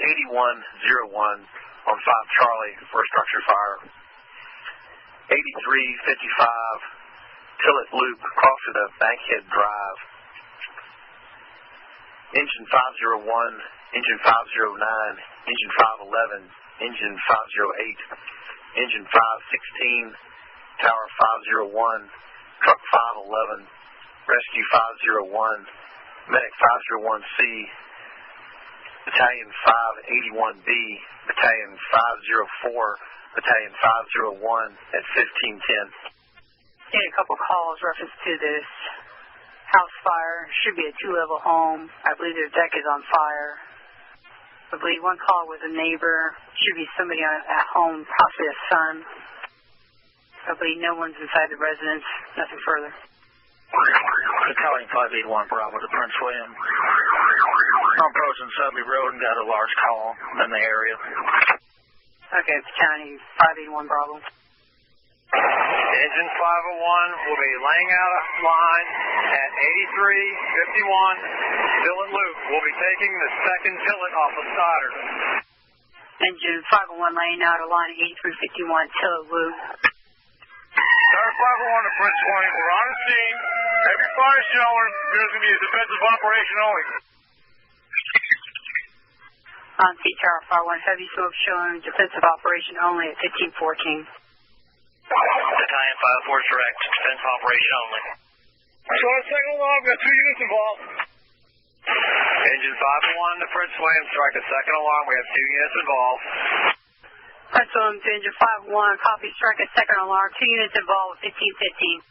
8101 on 5 Charlie for a structure fire. 8355 Tillett Loop crossing the Bankhead Drive. Engine 501, engine 509, engine 511, engine 508, engine 516, tower 501, truck 511, rescue 501, medic 501C, battalion 581B, battalion 504, battalion 501 at 1510. Get a couple calls reference to this house fire. Should be a 2-level home. I believe their deck is on fire. I believe one call was a neighbor. Should be somebody at home, possibly a son. I believe no one's inside the residence. Nothing further. Battalion 581 Bravo to Prince William. I'm approaching Sudley Road and got a large call in the area. Okay, Battalion 581 Bravo. Engine 501 will be laying out a line at 8351 Tillett Loop. We'll be taking the second Tillett off of Stoddard. Engine 501 laying out a line at 8351 Tillett Loop. Tower 501 to Prince William. We're on the scene. Every fire shown, there's going to be a defensive operation only. On C Tower 501, heavy smoke showing defensive operation only at 1514. Battalion 504 direct, defense operation only. So on second alarm, we've got 2 units involved. Engine 501 to Prince William, strike a second alarm. We have 2 units involved. Prince William to Engine 501, copy, strike a second alarm. 2 units involved, 1515.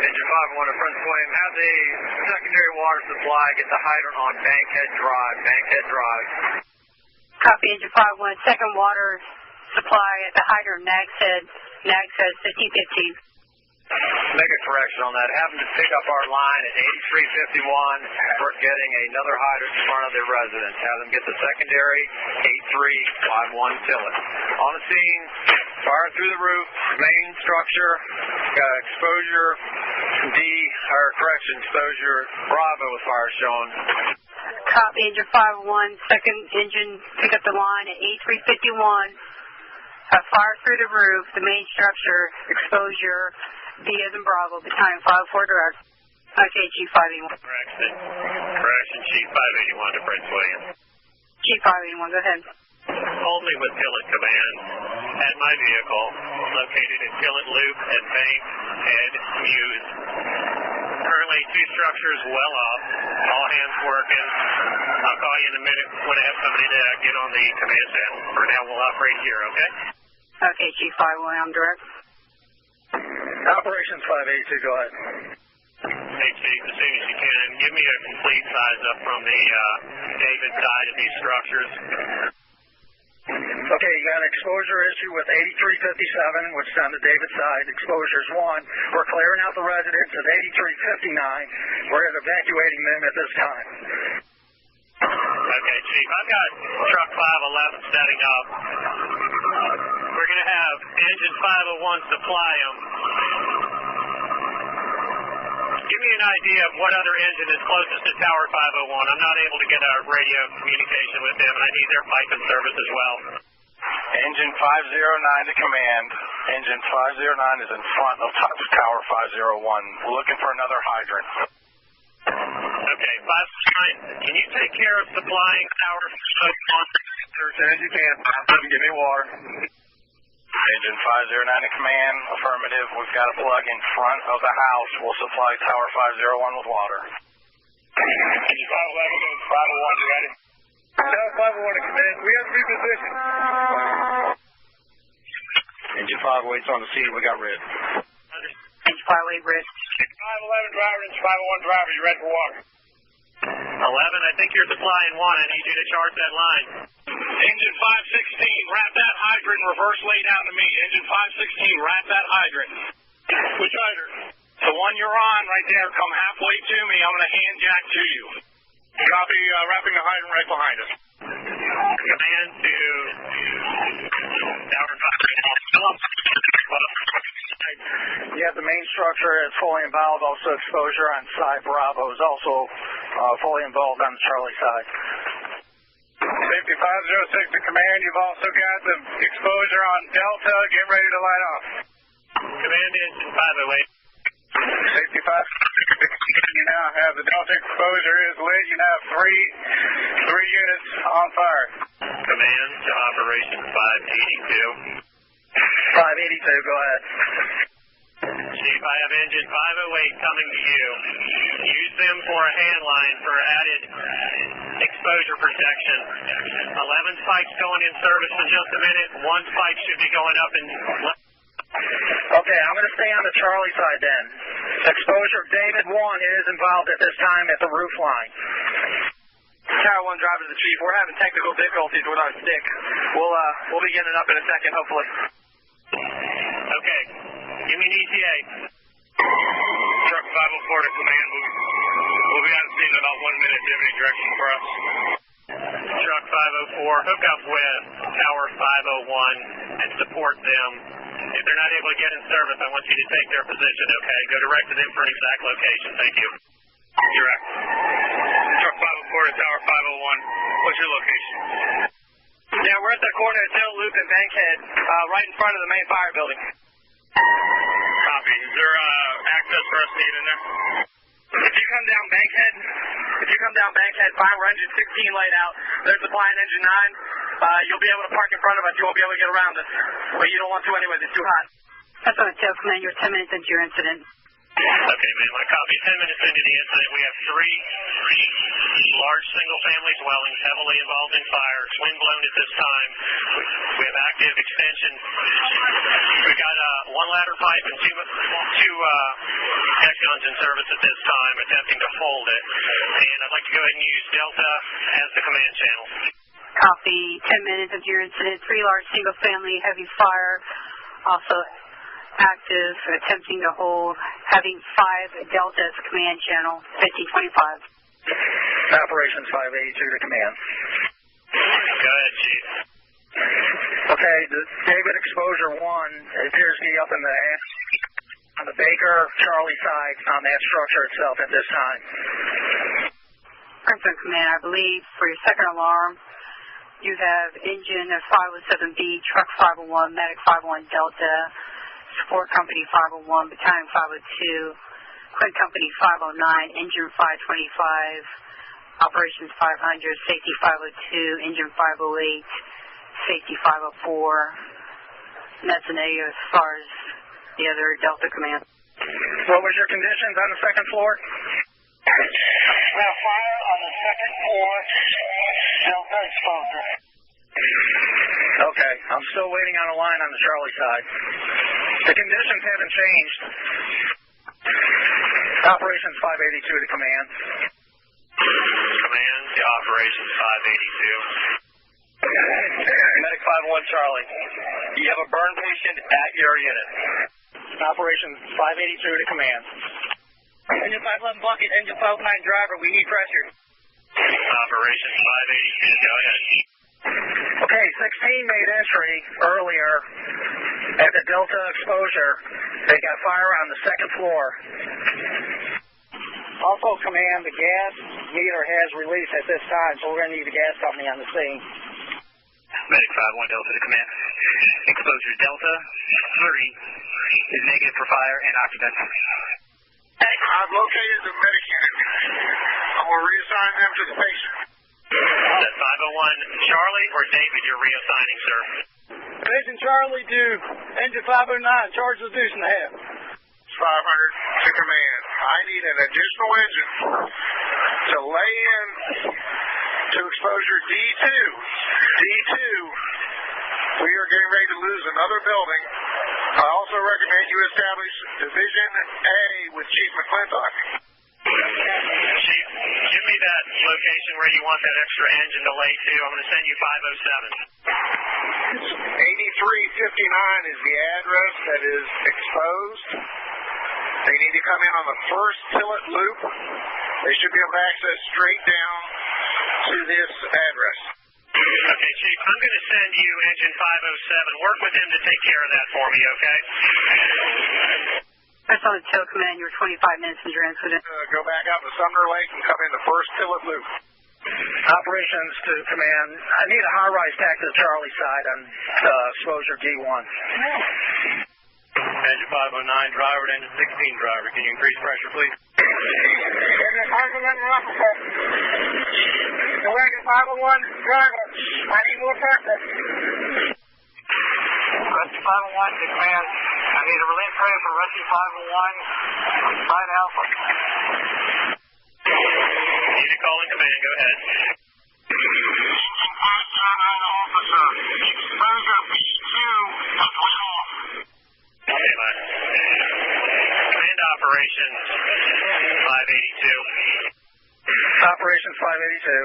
Engine 501 to Prince William, have the secondary water supply get the hydrant on Bankhead Drive. Bankhead Drive. Copy, Engine 501, second water supply at the hydrant, Nags Head, 1515. Make a correction on that. Have them to pick up our line at 8351 for getting another hydrant in front of their residence. Have them get the secondary 8351 Tillett. On the scene, fire through the roof, main structure, exposure exposure Bravo with fire shown. Copy, Engine 501, second engine, pick up the line at 8351. Fire through the roof, the main structure, exposure, B as in Bravo, Battalion 504 direct. Okay, Chief 581. Correction, Chief 581 to Prince William. Chief 581, go ahead. Hold me with Tillett Command. At my vehicle, located at Tillett Loop and Bankhead Muse. Currently 2 structures well off. All hands working. I'll call you in a minute when I have somebody to get on the command channel. For now, we'll operate here, okay? Okay, Chief 581, I'm direct. Operations 582, go ahead. Hey, Chief, as soon as you can, give me a complete size up from the David side of these structures. Okay, you got an exposure issue with 8357, which is on the David side. Exposure is 1. We're clearing out the residents at 8359. We're evacuating them at this time. Okay, Chief, I've got truck 511 setting up. We're going to have engine 501 supply them. Give me an idea of what other engine is closest to Tower 501. I'm not able to get a radio communication with them, and I need their pipe and service as well. Engine 509 to command. Engine 509 is in front of Tower 501. We're looking for another hydrant. Okay, 509, can you take care of supplying Tower 501? As soon as you can. Give me water. Engine 509 to command. Affirmative. We've got a plug in front of the house. We'll supply Tower 501 with water. Engine 511 501, you ready? Tower 501 to command. We have 3 positions. Engine 508's on the scene. We got red. Engine 508, red. 511 driver, engine 501 driver, you ready for water? 11, I think you're supplying 1. I need you to charge that line. Engine 516, wrap that hydrant, reverse lay down to me. Engine 516, wrap that hydrant. Which hydrant? The one you're on right there. Come halfway to me. I'm going to hand jack to you. Copy, wrapping the hydrant right behind us. Command to Tower 5. You have the main structure is fully involved. Also, exposure on side Bravo is also fully involved on the Charlie side. Safety 506 to command. You've also got the exposure on Delta. Get ready to light off. Command engine 508. Safety 5, you now have the Delta exposure is lit. You now have three units on fire. Command to operation 582. 582, go ahead. Chief, I have engine 508 coming to you. Use them for a hand line for added exposure protection. 11 spikes going in service in just a minute. 1 spike should be going up in... Okay, I'm going to stay on the Charlie side then. Exposure David 1 is involved at this time at the roof line. Tower 1 driver to the chief. We're having technical difficulties with our stick. We'll be getting up in a second, hopefully. Okay. Give me an ETA. Truck 504 to command. We'll be on scene in about 1 minute. Do you have any direction for us? Truck 504, hook up with Tower 501 and support them. If they're not able to get in service, I want you to take their position, okay? Go direct to them for an exact location. Thank you. Direct. Truck 504 to Tower 501. What's your location? Yeah, we're at the corner of Tilt Loop and Bankhead, right in front of the main fire building. Copy. Is there access for us to get in there? If you come down Bankhead, fire engine 16 laid out. They're supplying engine 9. You'll be able to park in front of us. You won't be able to get around us. But you don't want to anyway. It's too hot. That's on the tail command. You're 10 minutes into your incident. Okay, man. My copy. 10 minutes into the incident, we have 3 large single-family dwellings heavily involved in fire. Wind blown at this time. We have active extension. We've got 1 ladder pipe and 2 deck guns in service at this time, attempting to fold it. And I'd like to go ahead and use Delta as the command channel. Copy. 10 minutes into your incident. 3 large single-family heavy fire. Also active, attempting to hold, having 5 Delta as command channel, 1525. Operations 582 to command. Go ahead, Chief. Okay, the David exposure 1 appears to be up in the on the Baker Charlie side on that structure itself at this time. Crimson Command, I believe for your second alarm, you have engine 507B, truck 501, medic 501 Delta, support company 501, battalion 502, Quint company 509, engine 525, operations 500, safety 502, engine 508, safety 504. And that's an A as far as the other Delta command. What was your conditions on the second floor? We have fire on the second floor. Delta exposure. Okay, I'm still waiting on a line on the Charlie side. The conditions haven't changed. Operations 582 to command. Command to operations 582. Medic 501 Charlie. You have a burn patient at your unit. Operations 582 to command. Engine 511 bucket, engine 509 driver, we need pressure. Operations 582, go ahead. Okay, 16 made entry earlier at the Delta exposure. They got fire on the second floor. Also, command, the gas meter has released at this time, so we're going to need the gas company on the scene. Medic 5-1 Delta to command. Exposure Delta 3 is negative for fire and occupancy. I've located the medic unit. I'm going to reassign them to the patient. Is that 501 Charlie or David you're reassigning, sir? Patient Charlie due. Engine 509, charge reduced in half. 500 to command. I need an additional engine to lay in to exposure D2. D2, we are getting ready to lose another building. I also recommend you establish Division A with Chief McClintock. Chief, give me that location where you want that extra engine to lay to. I'm going to send you 507. 8359 is the address that is exposed. They need to come in on the first Tillet loop. They should be able to access straight down to this address. Okay, Chief, I'm going to send you engine 507. Work with him to take care of that for me, okay? That's on the tail command. You're 25 minutes into your incident. Go back out to Sumner Lake and come in the first Tillet loop. Operations to command. I need a high-rise tack to the Charlie side on exposure D1. Engine 509 driver to engine 16 driver. Can you increase pressure, please? Engine 501 officer. Engine 501 driver. I need more pressure. Rusty 501 to command. I need a relief tray for Rusty 501. Side Alpha. Unit calling command. Go ahead. Engine 509 officer. Exposure B2 is way off. Okay, bye. Command operations 582. Operations 582.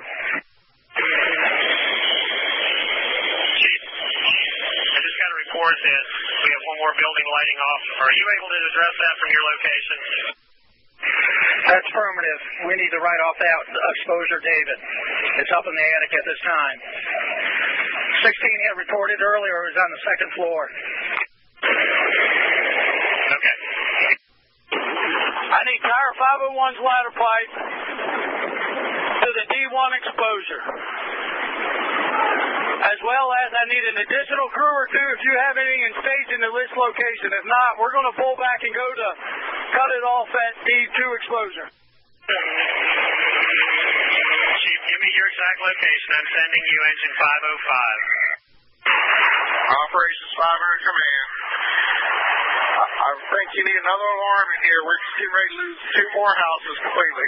Chief, I just got a report that we have one more building lighting off. Are you able to address that from your location? That's affirmative. We need to write off that exposure, David. It's up in the attic at this time. 16 had reported earlier it was on the second floor. Okay. I need Tower 501's ladder pipe to the D1 exposure. As well as I need an additional crew or two if you have anything in staging at this location. If not, we're going to pull back and go to cut it off at D2 exposure. Chief, give me your exact location. I'm sending you engine 505. Operations 500 command. I think you need another alarm in here. We're getting ready to lose 2 more houses completely.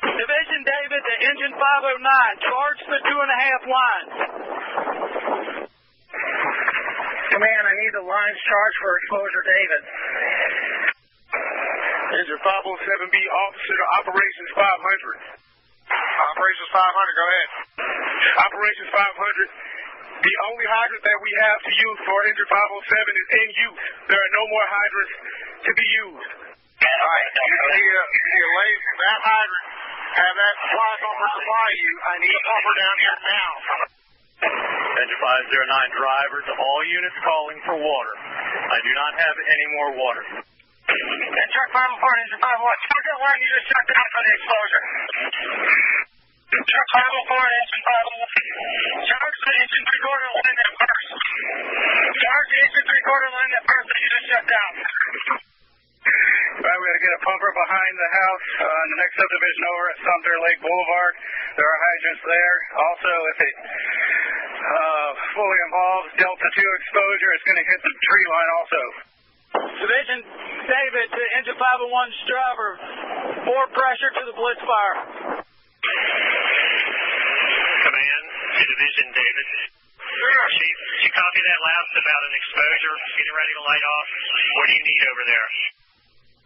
Division David to engine 509. Charge the 2.5 lines. Command, I need the lines charged for exposure, David. Engine 507B, officer to Operations 500. Operations 500, go ahead. Operations 500. The only hydrant that we have to use for engine 507 is in use. There are no more hydrants to be used. All right. You lay that hydrant, have that supply pumper supply you. I need a pumper down here now. Engine 509 driver to all units calling for water. I do not have any more water. And truck 504 engine 501. Check that line you just checked out for the exposure. Truck 504 engine 501. Charge the engine 3/4 line at first. Charge the engine 3/4 line at first that you just shut down. All right, we got to get a pumper behind the house on the next subdivision over at Sumter Lake Boulevard. There are hydrants there. Also, if it fully involves Delta 2 exposure, it's going to hit the tree line also. Division David to engine 501's driver. More pressure to the blitz fire. Command to Division David. Sure. Chief, did you copy that last about an exposure getting ready to light off? What do you need over there?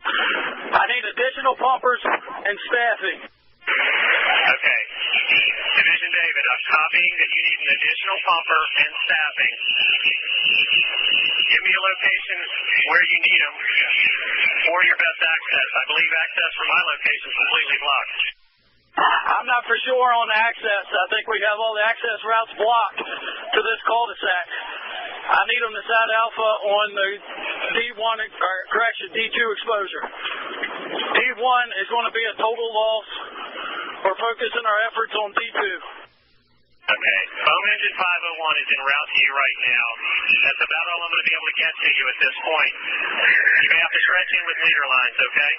I need additional pumpers and staffing. Okay. Division David, I'm copying that you need an additional pumper and staffing. Give me a location where you need them or your best access. I believe access from my location is completely blocked. I'm not for sure on the access. I think we have all the access routes blocked to this cul-de-sac. I need them to side alpha on the D2 exposure. D1 is going to be a total loss. We're focusing our efforts on D2. Okay. Foam engine 501 is en route to you right now. That's about all I'm going to be able to get to you at this point. You may have to stretch in with leader lines, okay?